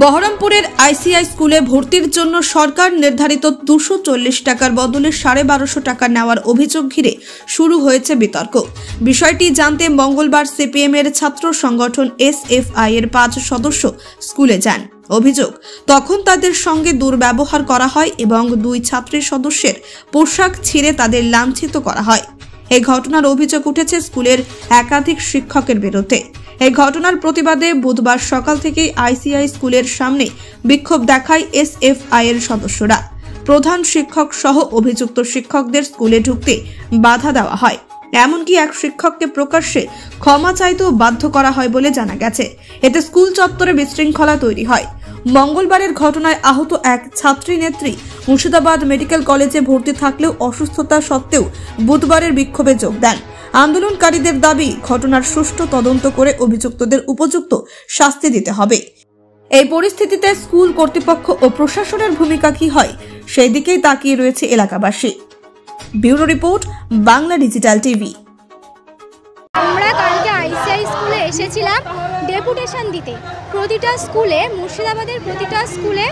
বহরমপুরের আইসিআই স্কুলে ভর্তির জন্য সরকার নির্ধারিত 240 টাকার বদলে 1250 টাকা নেওয়ার অভিযোগ ঘিরে শুরু হয়েছে বিতর্ক। বিষয়টি জানতে মঙ্গলবার সিপিএম এর ছাত্র সংগঠন এসএফআই এর 5 সদস্য স্কুলে যান। অভিযোগ, তখন তাদের সঙ্গে দুর্ব্যবহার করা হয় এবং 2 ছাত্রী সদস্যের পোশাক ছিঁড়ে তাদের লাঞ্ছিত করা হয়। এই ঘটনার অভিযোগ উঠেছে স্কুলের একাধিক শিক্ষকের বিরুদ্ধে। এই ঘটনার প্রতিবাদে বুধবার সকাল থেকেই আইসিআই স্কুলের সামনে বিক্ষোভ দেখায় এসএফআই এর সদস্যরা। প্রধান শিক্ষক সহ অভিযুক্ত শিক্ষকদের স্কুলে ঢুকতে বাধা দেওয়া হয়, এমনকি এক শিক্ষককে প্রকাশ্যে ক্ষমা চাইতেও বাধ্য করা হয় বলে জানা গেছে। এতে স্কুল চত্বরে বিশৃঙ্খলা তৈরি হয়। মঙ্গলবারের ঘটনায় আহত এক ছাত্রী নেত্রী মুর্শিদাবাদ মেডিকেল কলেজে ভর্তি থাকলেও অসুস্থতা সত্ত্বেও বুধবারের বিক্ষোভে যোগ দেন। আন্দোলনকারীদের দাবি, ঘটনার সুষ্ঠু তদন্ত করে অভিযুক্তদের উপযুক্ত শাস্তি দিতে হবে। এই পরিস্থিতিতে স্কুল কর্তৃপক্ষ ও প্রশাসনের ভূমিকা কি হয় সেই দিকেই তাকিয়ে রয়েছে এলাকাবাসী। Bureau report, Bangla digital TV. আমরা কালকে আইসিআই স্কুলে এসেছিলাম ডেপুটেশন দিতে। প্রতিটা স্কুলে, মুর্শিদাবাদের প্রতিটা স্কুলে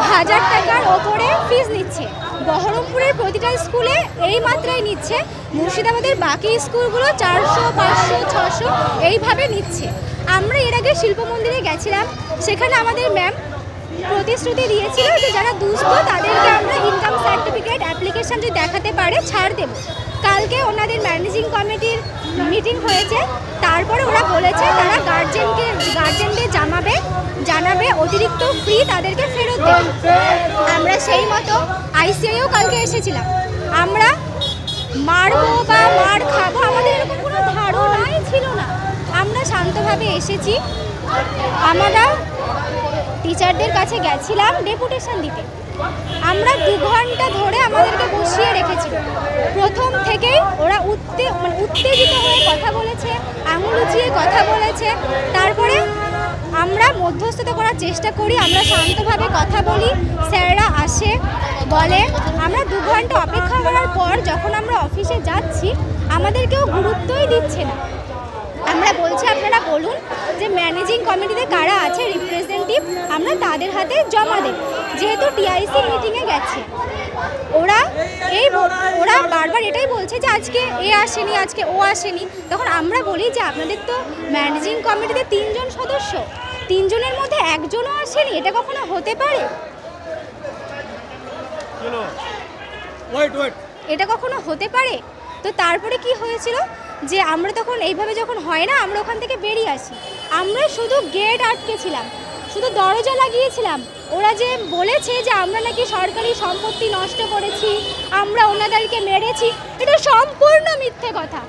1000 টাকার ওপরে ফিস নিচ্ছে। বহরমপুরের প্রতিটা স্কুলে এই মাত্রায় নিচ্ছে। মুর্শিদাবাদের বাকি স্কুলগুলো 400, 500, 600 এইভাবে নিচ্ছে। আমরা এর আগে শিল্প মন্দিরে গেছিলাম, সেখানে আমাদের ম্যাম প্রতিশ্রুতি দিয়েছিল যে যারা দুস্থ তাদেরকে আমরা ইনকাম সার্টিফিকেট অ্যাপ্লিকেশন যদি দেখাতে পারে ছাড় দেব। কালকে ওনাদের ম্যানেজিং কমিটির মিটিং হয়েছে, তারপরে ওরা বলেছে তারা গার্জেনদের জানাবে অতিরিক্ত ফি তাদেরকে ফেরত দেবে। আমরা সেই মতো আইসিআইও কালকে এসেছিলাম। আমরা মারবো বা মার খাবো আমাদের এরকম কোনো ধারণাই ছিল না। আমরা শান্তভাবে এসেছি। আমরা টিচারদের কাছে গেছিলাম ডেপুটেশন দিতে। আমরা 2 ঘন্টা ধরে আমাদেরকে বসিয়ে রেখেছিল। প্রথম থেকেই ওরা উত্তেজিত হয়ে কথা বলেছে, আঙুল উঁচিয়ে কথা বলেছে। তারপরে আমরা মধ্যস্থতা করার চেষ্টা করি, আমরা শান্তভাবে কথা বলি, স্যাররা আসে বলে। আমরা 2 ঘন্টা অপেক্ষা করার পর যখন আমরা অফিসে যাচ্ছি আমাদের কেউ গুরুত্বই দিচ্ছে না। আমরা বলছি আপনারা বলুন যে ম্যানেজিং কমিটিতে কারা আছে রিপ্রেজেন্টেটিভ, আমরা তাদের হাতে জমা দেব। যেহেতু টিআইসি মিটিংয়ে গেছে, ওরা বারবার এটাই বলছে যে আজকে এ আসেনি, আজকে ও আসেনি। তখন আমরা বলি যে আপনাদের তো ম্যানেজিং কমিটিতে 3 জন সদস্য, 3 জনের মধ্যে একজনও আসেনি, এটা কখনো হতে পারে? এটা কখনো হতে পারে? তো তারপরে কি হয়েছিল যে আমরা তখন এইভাবে যখন হয় না, আমরা ওখান থেকে বেরিয়ে আসি। আমরা শুধু গেট আটকেছিলাম, শুধু দরজা লাগিয়েছিলাম। ওরা যে বলেছে যে আমরা নাকি সরকারি সম্পত্তি নষ্ট করেছি, আমরা ওনাদেরকে মেরেছি, এটা সম্পূর্ণ মিথ্যে কথা।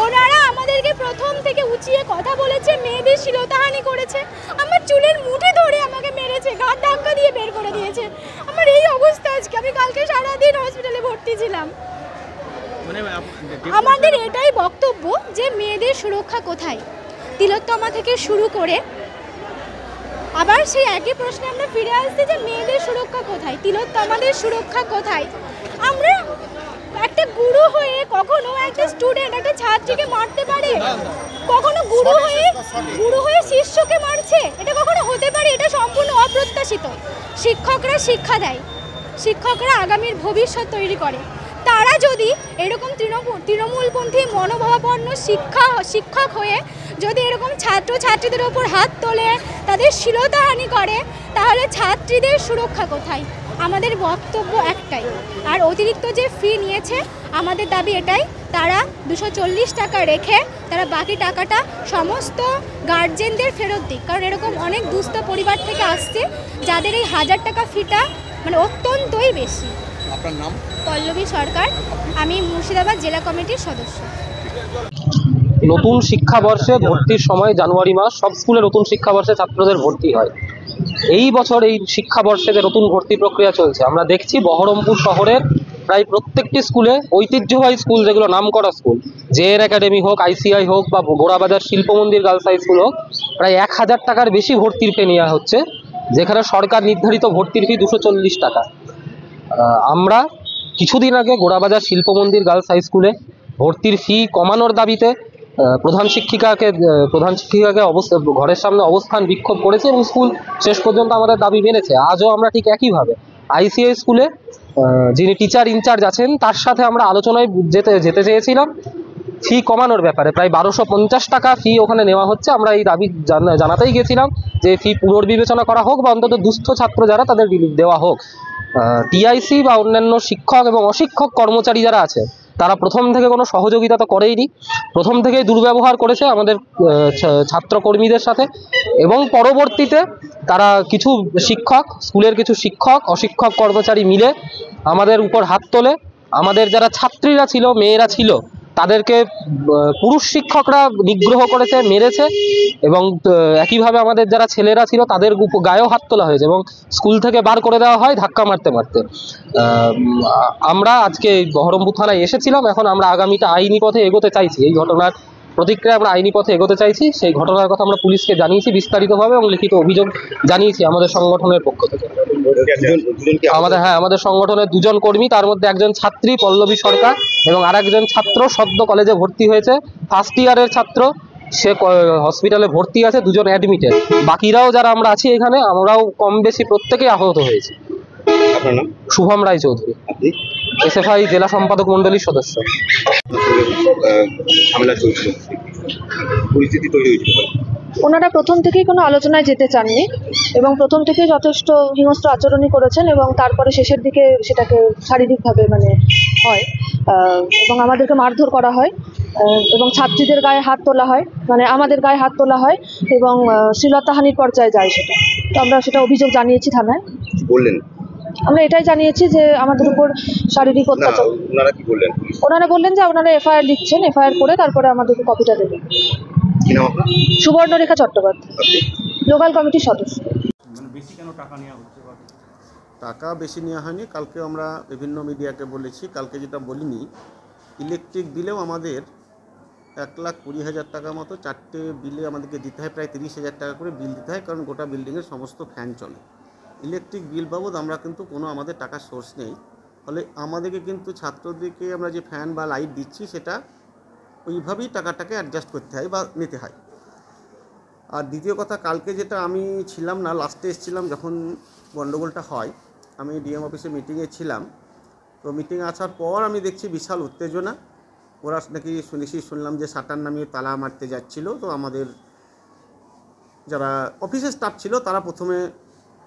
ওনারা আমাদেরকে প্রথম থেকে উঁচিয়ে কথা বলেছে, মেয়েদের শ্লীলতাহানি করেছে, আমার চুলের মুঠি ধরে আমাকে মেরেছে, ঘাট ধাক্কা দিয়ে বের করে দিয়েছে। আমার এই অবস্থা আজকে। আমি কালকে সারাদিন হসপিটালে ভর্তি ছিলাম। আমাদের এটাই বক্তব্য যে মেয়েদের সুরক্ষা কোথায়? তিলোত্তমা থেকে শুরু করে আবার সেই একই প্রশ্নে আমরা ফিরে আসছি যে মেয়েদের সুরক্ষা কোথায়, তিলোত্তমাদের সুরক্ষা কোথায়? আমরা একটা গুরু হয়ে কখনো একটা স্টুডেন্ট একটা ছাত্রীকে মারতে পারে? কখনো গুরু হয়ে শিষ্যকে মারছে? এটা কখনো হতে পারে? এটা সম্পূর্ণ অপ্রত্যাশিত। শিক্ষকরা শিক্ষা দেয়, শিক্ষকরা আগামীর ভবিষ্যৎ তৈরি করে। তারা যদি এরকম তৃণমূলপন্থী মনোভাবাপন্ন শিক্ষক হয়ে যদি এরকম ছাত্রছাত্রীদের ওপর হাত তোলে, তাদের শ্লীলতাহানি করে, তাহলে ছাত্রীদের সুরক্ষা কোথায়? আমাদের বক্তব্য একটাই। আর অতিরিক্ত যে ফি নিয়েছে, আমাদের দাবি এটাই, তারা 240 টাকা রেখে তারা বাকি টাকাটা সমস্ত গার্জেনদের ফেরত দিক। কারণ এরকম অনেক দুস্থ পরিবার থেকে আসছে যাদের এই 1000 টাকা ফিটা অত্যন্তই বেশি। আপনার নাম? পল্লবী সরকার, আমি মুর্শিদাবাদ জেলা কমিটির সদস্য। নতুন শিক্ষাবর্ষে ভর্তির সময় জানুয়ারি মাস, সব স্কুলে নতুন শিক্ষাবর্ষে ছাত্রদের ভর্তি হয়। এই বছর এই শিক্ষাবর্ষে যে নতুন ভর্তি প্রক্রিয়া চলছে, আমরা দেখছি বহরমপুর শহরের প্রায় প্রত্যেকটি স্কুলে, ঐতিহ্যবাহী স্কুল যেগুলো নামকরা স্কুল, জেএন একাডেমি হোক, আইসিআই হোক বা গোড়াবাজার শিল্প মন্দির গার্লস হাই স্কুল হোক, প্রায় 1000 টাকার বেশি ভর্তির ফি নেওয়া হচ্ছে, যেখানে সরকার নির্ধারিত ভর্তির ফি 240 টাকা। আমরা কিছুদিন আগে গোড়াবাজার শিল্প মন্দির গার্লস হাই স্কুলে ভর্তির ফি কমানোর দাবিতে প্রধান শিক্ষিকাকে ঘরের সামনে অবস্থান বিক্ষোভ করেছে এবং স্কুল শেষ পর্যন্ত আমাদের দাবি মেনেছে। আজও আমরা ঠিক একইভাবে আইসিআই স্কুলে যিনি টিচার ইনচার্জ আছেন তার সাথে আমরা আলোচনায় যেতে চেয়েছিলাম ফি কমানোর ব্যাপারে। প্রায় 1250 টাকা ফি ওখানে নেওয়া হচ্ছে। আমরা এই দাবি জানাতেই গেছিলাম যে ফি পুনর্বিবেচনা করা হোক বা অন্তত দুস্থ ছাত্র যারা তাদের রিলিফ দেওয়া হোক। টিআইসি বা অন্যান্য শিক্ষক এবং অশিক্ষক কর্মচারী যারা আছে তারা প্রথম থেকে কোনো সহযোগিতা তো করেইনি, প্রথম থেকেই দুর্ব্যবহার করেছে আমাদের ছাত্রকর্মীদের সাথে। এবং পরবর্তীতে তারা কিছু শিক্ষক, স্কুলের কিছু শিক্ষক অশিক্ষক কর্মচারী মিলে আমাদের উপর হাত তোলে। আমাদের যারা ছাত্রীরা ছিল, মেয়েরা ছিল, তাদেরকে পুরুষ শিক্ষকরা নিগ্রহ করেছে, মেরেছে। এবং একইভাবে আমাদের যারা ছেলেরা ছিল তাদের গায়েও হাত তোলা হয়েছে এবং স্কুল থেকে বার করে দেওয়া হয় ধাক্কা মারতে মারতে। আমরা আজকে বহরমপুর থানায় এসেছিলাম। এখন আমরা আগামীটা আইনি পথে এগোতে চাইছি। এই ঘটনার প্রতিক্রিয়া আমরা আইনি পথে এগোতে চাইছি। সেই ঘটনার কথা আমরা পুলিশকে জানিয়েছি বিস্তারিতভাবে এবং লিখিত অভিযোগ জানিয়েছি আমাদের সংগঠনের পক্ষ থেকে। আমাদের সংগঠনের 2 জন কর্মী, তার মধ্যে একজন ছাত্রী পল্লবী সরকার এবং আরেকজন ছাত্র সদ্য কলেজে ভর্তি হয়েছে, ফার্স্ট ইয়ারের ছাত্র, সে হসপিটালে ভর্তি আছে, 2 জন অ্যাডমিটেড। বাকিরাও যারা আমরা আছি এখানে, আমরাও কম বেশি প্রত্যেকেই আহত হয়েছি। শুভম রায় চৌধুরী, এসএফআই জেলা সম্পাদক মন্ডলীর সদস্য। ওনারা প্রথম থেকেই কোনো আলোচনায় যেতে চাননি এবং প্রথম থেকেই যথেষ্ট হিংস্র আচরণই করেছেন এবং তারপরে শেষের দিকে সেটাকে শারীরিকভাবে হয় এবং আমাদেরকে মারধর করা হয় এবং ছাত্রীদের গায়ে হাত তোলা হয়, আমাদের গায়ে হাত তোলা হয় এবং শ্লীলতাহানির পর্যায়ে যায় সেটা। তো আমরা সেটা অভিযোগ জানিয়েছি থানায়। বললেন আমরা এটাই জানিয়েছি যে আমাদের উপর শারীরিক অত্যাচার। ওনারা কি বললেন? ওনারা বললেন যে ওনারা এফআইআর লিখছেন, এফআইআর করে তারপরে আমাদেরকে কপিটা দেবেন। সুবর্ণরেখা চট্টোপাধ্যায়, লোকাল কমিটির সদস্য। টাকা বেশি নেওয়া হয়নি। কালকে আমরা বিভিন্ন মিডিয়াকে বলেছি, কালকে যেটা বলিনি, ইলেকট্রিক বিলেও আমাদের 1,20,000 টাকা মতো 4টে বিলে আমাদেরকে দিতে হয়, প্রায় 30,000 টাকা করে বিল দিতে হয়, কারণ গোটা বিল্ডিংয়ের সমস্ত ফ্যান চলে। ইলেকট্রিক বিল বাবদ আমরা কিন্তু কোনো আমাদের টাকার সোর্স নেই, ফলে আমাদেরকে কিন্তু ছাত্রদেরকে আমরা যে ফ্যান বা লাইট দিচ্ছি সেটা ওইভাবেই টাকাটাকে অ্যাডজাস্ট করতে হয় বা নিতে হয়। আর দ্বিতীয় কথা, কালকে যেটা আমি ছিলাম না, লাস্টে এসেছিলাম যখন গণ্ডগোলটা হয়, আমি ডিএম অফিসে মিটিংয়ে ছিলাম। তো মিটিংয়ে আসার পর আমি দেখছি বিশাল উত্তেজনা। ওরা নাকি শুনলাম যে শাটার নামিয়ে তালা মারতে যাচ্ছিল। তো আমাদের যারা অফিসের স্টাফ ছিল তারা প্রথমে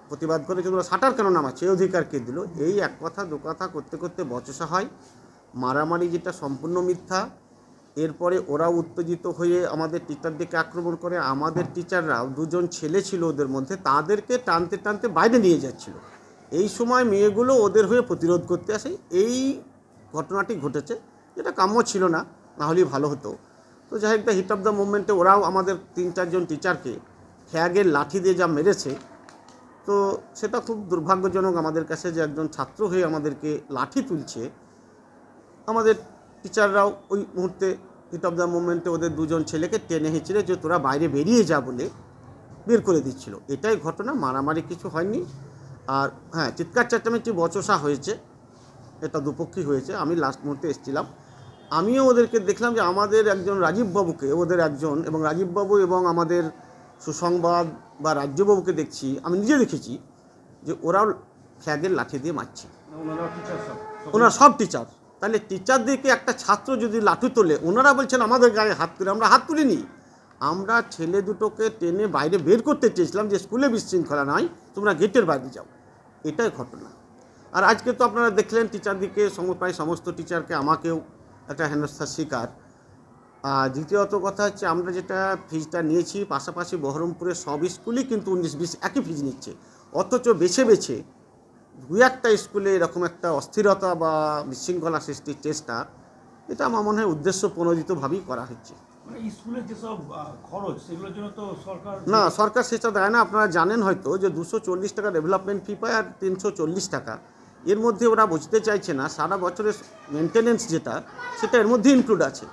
প্রতিবাদ করে যে ওরা শাটার কেন নামাচ্ছে, এই অধিকার কে দিল। এই এক কথা দু কথা করতে করতে বচসা হয়, মারামারি, যেটা সম্পূর্ণ মিথ্যা। এরপরে ওরা উত্তেজিত হয়ে আমাদের টিচারদেরকে আক্রমণ করে। আমাদের টিচাররাও, 2 জন ছেলে ছিল ওদের মধ্যে, তাদেরকে টানতে টানতে বাইরে নিয়ে যাচ্ছিল। এই সময় মেয়েগুলো ওদের হয়ে প্রতিরোধ করতে আসে। এই ঘটনাটি ঘটেছে, যেটা কাম্য ছিল না, নাহলেই ভালো হতো। তো যাই হোক, হিট অফ দ্য মুভমেন্টে ওরাও আমাদের 3-4 জন টিচারকে ফ্ল্যাগের লাঠি দিয়ে যা মেরেছে, তো সেটা খুব দুর্ভাগ্যজনক আমাদের কাছে যে একজন ছাত্র হয়ে আমাদেরকে লাঠি তুলছে। আমাদের টিচাররাও ওই মুহূর্তে হিট অফ দ্য মুভমেন্টে ওদের 2 জন ছেলেকে টেনে হেঁচড়ে যে তোরা বাইরে বেরিয়ে যা বলে বের করে দিচ্ছিল। এটাই ঘটনা, মারামারি কিছু হয়নি। আর হ্যাঁ, চিৎকার চেঁচামেচি বচসা হয়েছে, এটা দুপক্ষই হয়েছে। আমি লাস্ট মুহূর্তে এসেছিলাম, আমিও ওদেরকে দেখলাম যে আমাদের একজন রাজীববাবুকে, ওদের একজন, এবং রাজীববাবু এবং আমাদের সুসংবাদ বা রাজ্যবাবুকে দেখছি, আমি নিজে দেখেছি যে ওরাও ফ্ল্যাগের লাঠি দিয়ে মারছে। ওনারা সব টিচার। তাহলে টিচারদেরকে একটা ছাত্র যদি লাঠি তোলে, ওনারা বলছেন আমাদের গায়ে হাত তুলে। আমরা হাত তুলিনি, আমরা ছেলে দুটোকে টেনে বাইরে বের করতে চেয়েছিলাম যে স্কুলে বিশৃঙ্খলা নয়, তোমরা গেটের বাইরে যাও। এটাই ঘটনা। আর আজকে তো আপনারা দেখলেন টিচারদিকে, প্রায় সমস্ত টিচারকে, আমাকেও একটা হেনস্থার শিকার। আর দ্বিতীয়ত কথা হচ্ছে, আমরা যেটা ফিজটা নিয়েছি, পাশাপাশি বহরমপুরের সব স্কুলই কিন্তু 19-20 একই ফিজ নিচ্ছে। অথচ বেছে বেছে 2-1টা স্কুলে এরকম একটা অস্থিরতা বা বিশৃঙ্খলা সৃষ্টির চেষ্টা, এটা আমার মনে হয় উদ্দেশ্য প্রণোদিতভাবেই করা হচ্ছে। না, সরকার সেটা দেয় না। আপনারা জানেন হয়তো যে 240 টাকা ডেভেলপমেন্ট ফি পায় আর 340 টাকা। এর মধ্যে ওরা বুঝতে চাইছে না সারা বছরের মেনটেনেন্স যেটা, সেটা এর মধ্যে ইনক্লুড আছে।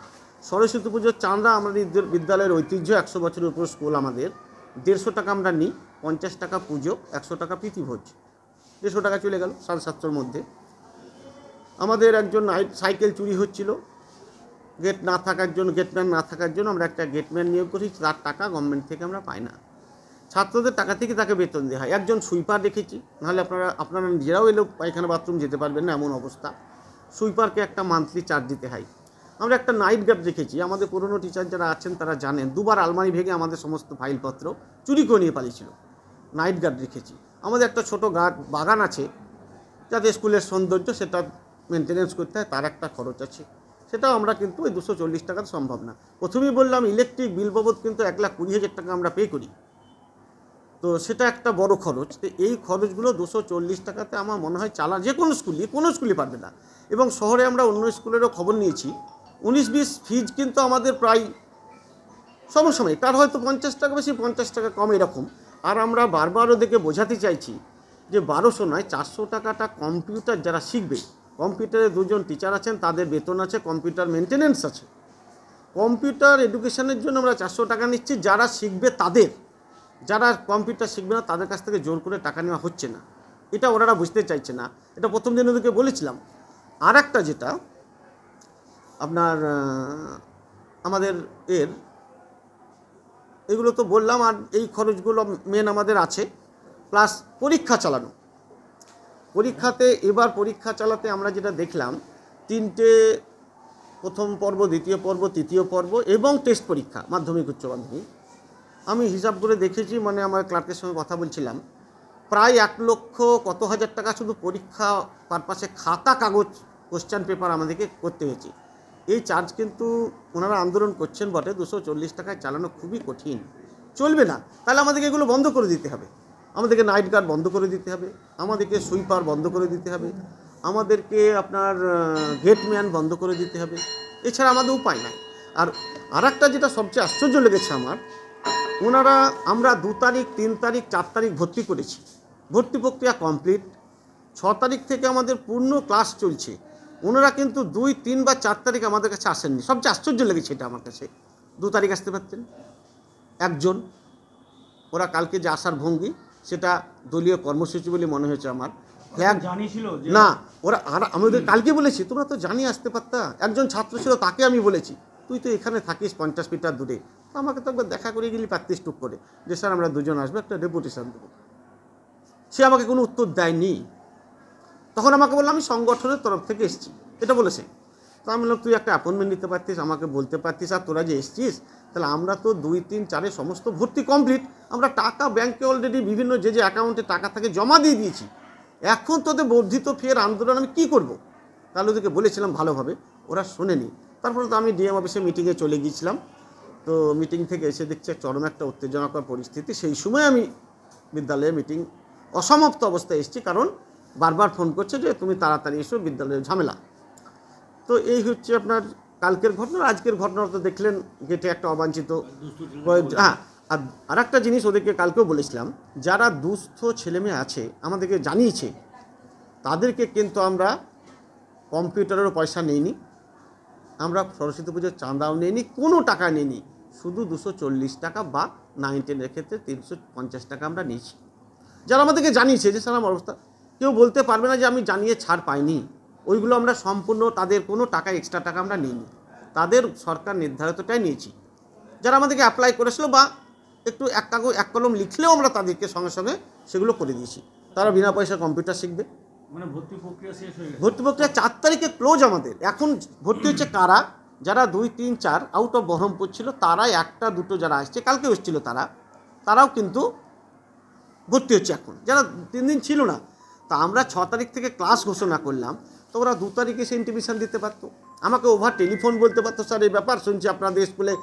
সরস্বতী পুজোর চাঁদা, আমাদের বিদ্যালয়ের ঐতিহ্য, 100 বছরের উপর স্কুল আমাদের, 150 টাকা আমরা নিই, 50 টাকা পুজো, 100 টাকা প্রীতিভোজ, 150 টাকা চলে গেল 750-র মধ্যে। আমাদের একজন সাইকেল চুরি হচ্ছিল, গেট না থাকার জন্য, গেটম্যান না থাকার জন্য আমরা একটা গেটম্যান নিয়োগ করি, তার টাকা গভর্নমেন্ট থেকে আমরা পাই না, ছাত্রদের টাকা থেকে তাকে বেতন দেওয়া হয়। একজন সুইপার রেখেছি, নাহলে আপনারা নিজেরাও এলেও পায়খানা বাথরুম যেতে পারবেন না এমন অবস্থা। সুইপারকে একটা মান্থলি চার্জ দিতে হয়। আমরা একটা নাইট গার্ড রেখেছি, আমাদের পুরনো টিচার যারা আছেন তারা জানেন, দুবার আলমারি ভেঙে আমাদের সমস্ত ফাইলপত্র চুরি করে নিয়ে পালিয়েছিল। নাইট গার্ড রেখেছি। আমাদের একটা ছোটো বাগান আছে, যাতে স্কুলের সৌন্দর্য, সেটা মেনটেনেন্স করতে হয়, তার একটা খরচ আছে, সেটাও আমরা কিন্তু ওই 240 টাকা সম্ভব না। প্রথমেই বললাম ইলেকট্রিক বিল বাবদ কিন্তু 1,20,000 টাকা আমরা পে করি, তো সেটা একটা বড় খরচ। তো এই খরচগুলো 240 টাকাতে আমার মনে হয় যে কোনো স্কুলই পারবে না। এবং শহরে আমরা অন্য স্কুলেরও খবর নিয়েছি, 19-20 ফিজ কিন্তু আমাদের প্রায় সমসাময়িক, তার হয়তো 50 টাকা বেশি 50 টাকা কম এরকম। আর আমরা বারবার ওদেরকে বোঝাতে চাইছি যে 1200 নয় 400 টাকাটা কম্পিউটার যারা শিখবে, কম্পিউটারে 2 জন টিচার আছেন, তাদের বেতন আছে, কম্পিউটার মেনটেনেন্স আছে, কম্পিউটার এডুকেশনের জন্য আমরা 400 টাকা নিচ্ছি। যারা শিখবে তাদের, যারা কম্পিউটার শিখবে না তাদের কাছ থেকে জোর করে টাকা নেওয়া হচ্ছে না, এটা ওনারা বুঝতে চাইছে না। এটা প্রথম দিন ওদেরকে বলেছিলাম। আর একটা যেটা আপনার আমাদের এগুলো তো বললাম, আর এই খরচগুলো মেন আমাদের আছে, প্লাস পরীক্ষা চালানো। পরীক্ষাতে এবার পরীক্ষা চালাতে আমরা যেটা দেখলাম, 3টে প্রথম পর্ব, দ্বিতীয় পর্ব, তৃতীয় পর্ব এবং টেস্ট পরীক্ষা, মাধ্যমিক উচ্চ মাধ্যমিক। আমি হিসাব করে দেখেছি, মানে আমার ক্লার্কের সঙ্গে কথা বলছিলাম, প্রায় 1 লক্ষ কত হাজার টাকা শুধু পরীক্ষা পারপাসে খাতা কাগজ কোশ্চেন পেপার আমাদেরকে করতে হয়েছে। এই চার্জ কিন্তু ওনারা আন্দোলন করছেন বটে, 240 টাকায় চালানো খুবই কঠিন, চলবে না। তাহলে আমাদেরকে এগুলো বন্ধ করে দিতে হবে, আমাদেরকে নাইট গার্ড বন্ধ করে দিতে হবে, আমাদেরকে সুইপার বন্ধ করে দিতে হবে, আমাদেরকে আপনার গেটম্যান বন্ধ করে দিতে হবে, এছাড়া আমাদের উপায় নাই। আর একটা যেটা সবচেয়ে আশ্চর্য লেগেছে আমার, আমরা 2 তারিখ, 3 তারিখ, 4 তারিখ ভর্তি করেছি, ভর্তি প্রক্রিয়া কমপ্লিট। 6 তারিখ থেকে আমাদের পূর্ণ ক্লাস চলছে। ওনারা কিন্তু 2, 3 বা 4 তারিখ আমাদের কাছে আসেননি। সবচেয়ে আশ্চর্য লেগেছে এটা আমার কাছে। 2 তারিখ আসতে পারতেন একজন। ওরা কালকে যে আসার ভঙ্গি, সেটা দলীয় কর্মসূচি বলে মনে হয়েছে আমার। না, ওরা আমাদের কালকে বলেছি তোমরা তো জানিয়ে আসতে পারতা। একজন ছাত্র ছিল, তাকে আমি বলেছি তুই তো এখানে থাকিস 50 মিটার দূরে, আমাকে তো একবার দেখা করে গেলি পারতিস টুক করে, যে স্যার আমরা 2 জন আসবো, একটা ডেপুটেশন দেবো। সে আমাকে কোনো উত্তর দেয়নি। তখন আমাকে বললাম আমি সংগঠনের তরফ থেকে এসেছি, এটা বলেছে। তো আমি বললাম তুই একটা অ্যাপয়েন্টমেন্ট নিতে পারতিস, আমাকে বলতে পারতিস, আর তোরা যে এসছিস, তাহলে আমরা তো 2, 3, 4 সমস্ত ভর্তি কমপ্লিট, আমরা টাকা ব্যাংকে অলরেডি বিভিন্ন যে অ্যাকাউন্টে টাকা থাকে জমা দিয়ে দিয়েছি, এখন তোদের বর্ধিত ফের আন্দোলন আমি কী করব? তাহলে ওদেরকে বলেছিলাম ভালোভাবে, ওরা শোনেনি। তারপরে তো আমি ডিএম অফিসে মিটিংয়ে চলে গিয়েছিলাম। তো মিটিং থেকে এসে দেখছি চরম একটা উত্তেজনাকর পরিস্থিতি। সেই সময় আমি বিদ্যালয়ে মিটিং অসমাপ্ত অবস্থায় এসেছি, কারণ বারবার ফোন করছে যে তুমি তাড়াতাড়ি এসো, বিদ্যালয়ের ঝামেলা। তো এই হচ্ছে আপনার কালকের ঘটনা। আজকের ঘটনা তো দেখলেন, গেটে একটা অবাঞ্ছিত। হ্যাঁ, আর একটা জিনিস ওদেরকে কালকেও বলেছিলাম, যারা দুস্থ ছেলেমেয়ে আছে আমাদেরকে জানিয়েছে, তাদেরকে কিন্তু আমরা কম্পিউটারেরও পয়সা নিইনি, আমরা সরস্বতী পুজোর চাঁদাও নিইনি, কোনো টাকা নিইনি, শুধু 240 টাকা বা 9, 10-এর ক্ষেত্রে 350 টাকা আমরা নিয়েছি। যারা আমাদেরকে জানিয়েছে যে স্যার আমার অবস্থা, কেউ বলতে পারবে না যে আমি জানিয়ে ছাড় পাইনি। ওইগুলো আমরা সম্পূর্ণ, তাদের কোনো টাকা এক্সট্রা টাকা আমরা নিইনি, তাদের সরকার নির্ধারিতটাই নিয়েছি। যারা আমাদেরকে অ্যাপ্লাই করেছিল বা একটু এক কলম লিখলেও আমরা তাদেরকে সঙ্গে সঙ্গে সেগুলো করে দিয়েছি। তারা বিনা পয়সা কম্পিউটার শিখবে। মানে ভর্তি প্রক্রিয়া শেষ হয়ে গেছে? ভর্তি প্রক্রিয়া 4 তারিখে ক্লোজ আমাদের। এখন ভর্তি হচ্ছে কারা? যারা 2, 3, 4 আউট অফ বহরমপুর ছিল, তারাই 1টা 2টো যারা আসছে, কালকে এসেছিল তারাও কিন্তু ভর্তি হচ্ছে এখন, যারা 3 দিন ছিল না। তা আমরা 6 তারিখ থেকে ক্লাস ঘোষণা করলাম, তো ওরা 2 তারিখে সে ইন্টিমেশন দিতে পারতো, আমাকে ওভার টেলিফোন বলতে পারতো স্যার এই ব্যাপার শুনছি আপনাদের স্কুলে